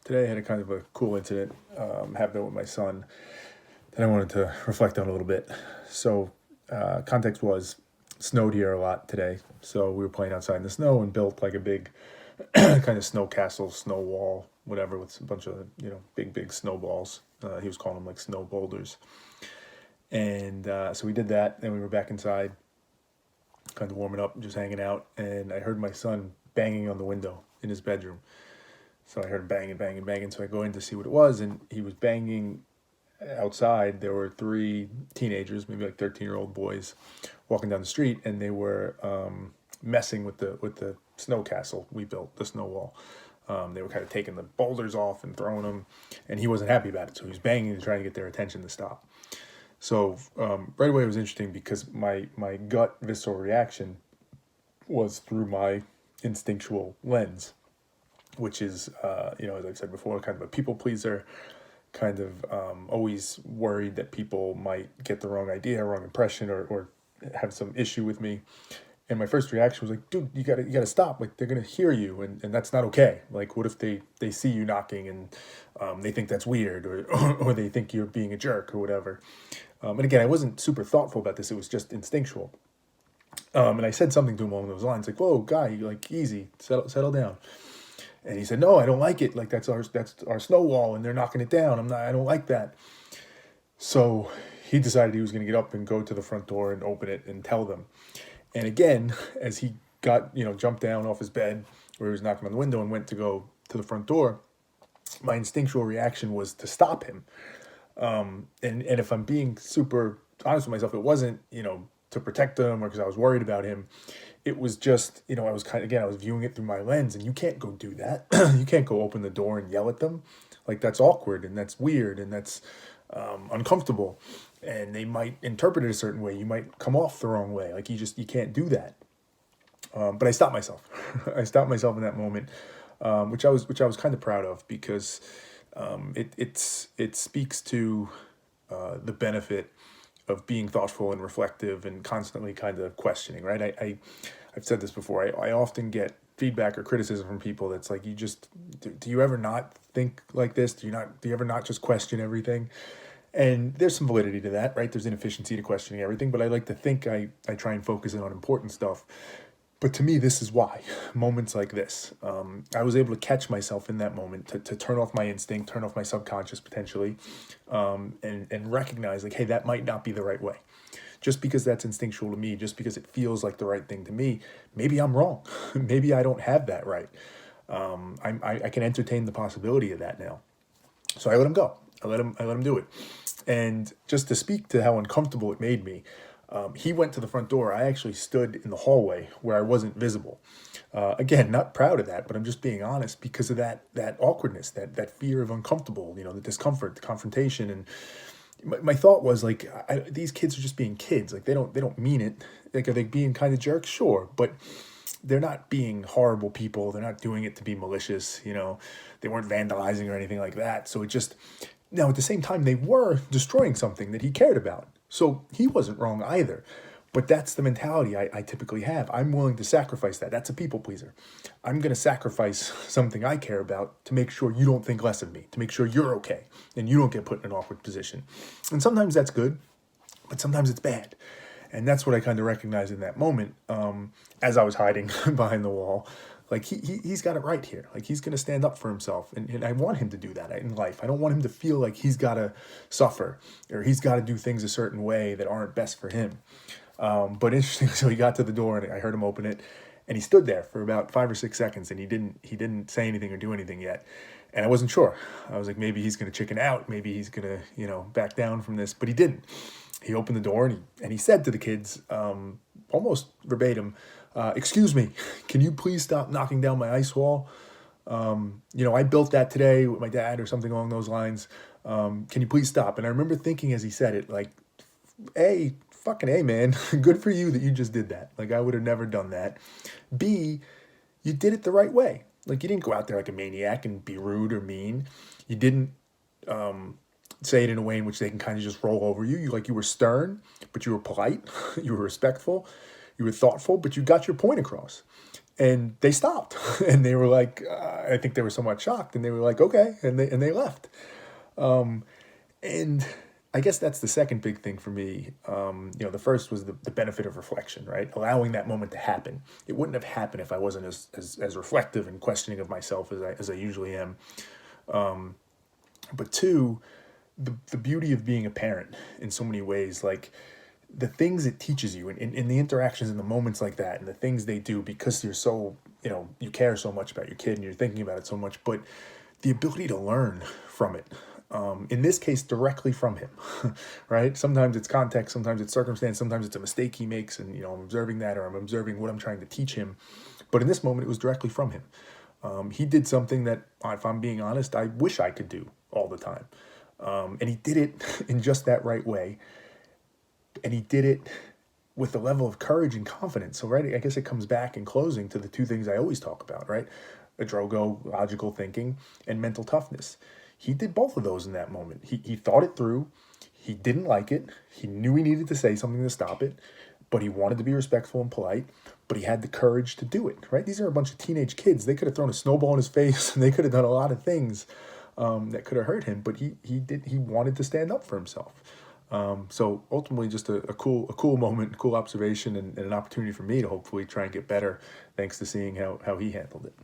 today I had a kind of a cool incident happen with my son that I wanted to reflect on a little bit. So, context was snowed here a lot today, so we were playing outside in the snow and built like a big kind of snow castle, snow wall, whatever, with a bunch of big snowballs. He was calling them like snow boulders, and so we did that. And we were back inside, kind of warming up, just hanging out, and I heard my son banging on the window in his bedroom. So I heard him banging, banging, banging. So I go in to see what it was, and he was banging outside. There were three teenagers, maybe like 13-year-old boys, walking down the street, and they were messing with the snow castle we built, the snow wall. They were kind of taking the boulders off and throwing them, and he wasn't happy about it. So he was banging and trying to get their attention to stop. So right away it was interesting because my gut visceral reaction was through my instinctual lens, which is, as I've said before, kind of a people pleaser, kind of always worried that people might get the wrong idea, wrong impression, or have some issue with me. And my first reaction was like, dude, you gotta stop. Like, they're gonna hear you, and that's not okay. Like, what if they see you knocking and they think that's weird, or they think you're being a jerk or whatever. And again, I wasn't super thoughtful about this. It was just instinctual. And I said something to him along those lines, like, "Whoa, guy, like, easy, settle down." And he said, "No, I don't like it. Like, that's our snow wall, and they're knocking it down. I don't like that." So he decided he was going to get up and go to the front door and open it and tell them. And again, as he got, jumped down off his bed where he was knocking on the window and went to go to the front door, my instinctual reaction was to stop him. And if I'm being super honest with myself, it wasn't, to protect him or because I was worried about him. It was just, I was I was viewing it through my lens, and you can't go do that. You can't go open the door and yell at them. Like, that's awkward and that's weird and that's uncomfortable. And they might interpret it a certain way. You might come off the wrong way. Like, you can't do that. But I stopped myself. I stopped myself in that moment, which I was kind of proud of because it speaks to the benefit of being thoughtful and reflective and constantly kind of questioning, right? I've said this before. I often get feedback or criticism from people that's like, do you ever not think like this? Do you ever not just question everything? And there's some validity to that, right? There's inefficiency to questioning everything, but I like to think I try and focus in on important stuff. But to me, this is why. Moments like this, I was able to catch myself in that moment to turn off my instinct, turn off my subconscious potentially, and recognize, like, hey, that might not be the right way. Just because that's instinctual to me, just because it feels like the right thing to me, maybe I'm wrong. Maybe I don't have that right. I can entertain the possibility of that now. So I let him go. I let him do it. And just to speak to how uncomfortable it made me, he went to the front door. I actually stood in the hallway where I wasn't visible. Again, not proud of that, but I'm just being honest because of that awkwardness, that fear of uncomfortable, the discomfort, the confrontation. And my thought was like, these kids are just being kids. Like, they don't mean it. Like, are they being kind of jerks? Sure, but they're not being horrible people. They're not doing it to be malicious. They weren't vandalizing or anything like that. So it just, now at the same time, they were destroying something that he cared about. So he wasn't wrong either. But that's the mentality I typically have. I'm willing to sacrifice that. That's a people pleaser. I'm going to sacrifice something I care about to make sure you don't think less of me, to make sure you're okay and you don't get put in an awkward position. And sometimes that's good, but sometimes it's bad. And that's what I kind of recognized in that moment as I was hiding behind the wall. Like, he's got it right here. Like, he's going to stand up for himself. And I want him to do that in life. I don't want him to feel like he's got to suffer or he's got to do things a certain way that aren't best for him. But interesting, so he got to the door and I heard him open it, and he stood there for about 5 or 6 seconds, and he didn't say anything or do anything yet. And I wasn't sure. I was like, maybe he's going to chicken out. Maybe he's going to, back down from this. But he didn't. He opened the door and he said to the kids, almost verbatim, "Excuse me, can you please stop knocking down my ice wall? I built that today with my dad," or something along those lines. "Can you please stop?" And I remember thinking as he said it, like, fucking A, man, good for you that you just did that. Like, I would have never done that. B, you did it the right way. Like, you didn't go out there like a maniac and be rude or mean. You didn't say it in a way in which they can kind of just roll over you. You were stern, but you were polite. You were respectful. You were thoughtful, but you got your point across. And they stopped, and they were like, I think they were somewhat shocked, and they were like, okay, and they left. And I guess that's the second big thing for me. The first was the benefit of reflection, right? Allowing that moment to happen. It wouldn't have happened if I wasn't as reflective and questioning of myself as I usually am. But two, the beauty of being a parent in so many ways, like the things it teaches you in the interactions in the moments like that and the things they do because you're so, you care so much about your kid and you're thinking about it so much, but the ability to learn from it. In this case, directly from him, right? Sometimes it's context, sometimes it's circumstance, sometimes it's a mistake he makes, and I'm observing that, or I'm observing what I'm trying to teach him. But in this moment, it was directly from him. He did something that, if I'm being honest, I wish I could do all the time, and he did it in just that right way, and he did it with a level of courage and confidence. So, right, I guess it comes back in closing to the two things I always talk about, right? Drogo, logical thinking, and mental toughness. He did both of those in that moment. He thought it through. He didn't like it. He knew he needed to say something to stop it, but he wanted to be respectful and polite, but he had the courage to do it, right? These are a bunch of teenage kids. They could have thrown a snowball in his face, and they could have done a lot of things that could have hurt him, but he wanted to stand up for himself. So ultimately, just a cool moment, cool observation, and an opportunity for me to hopefully try and get better, thanks to seeing how he handled it.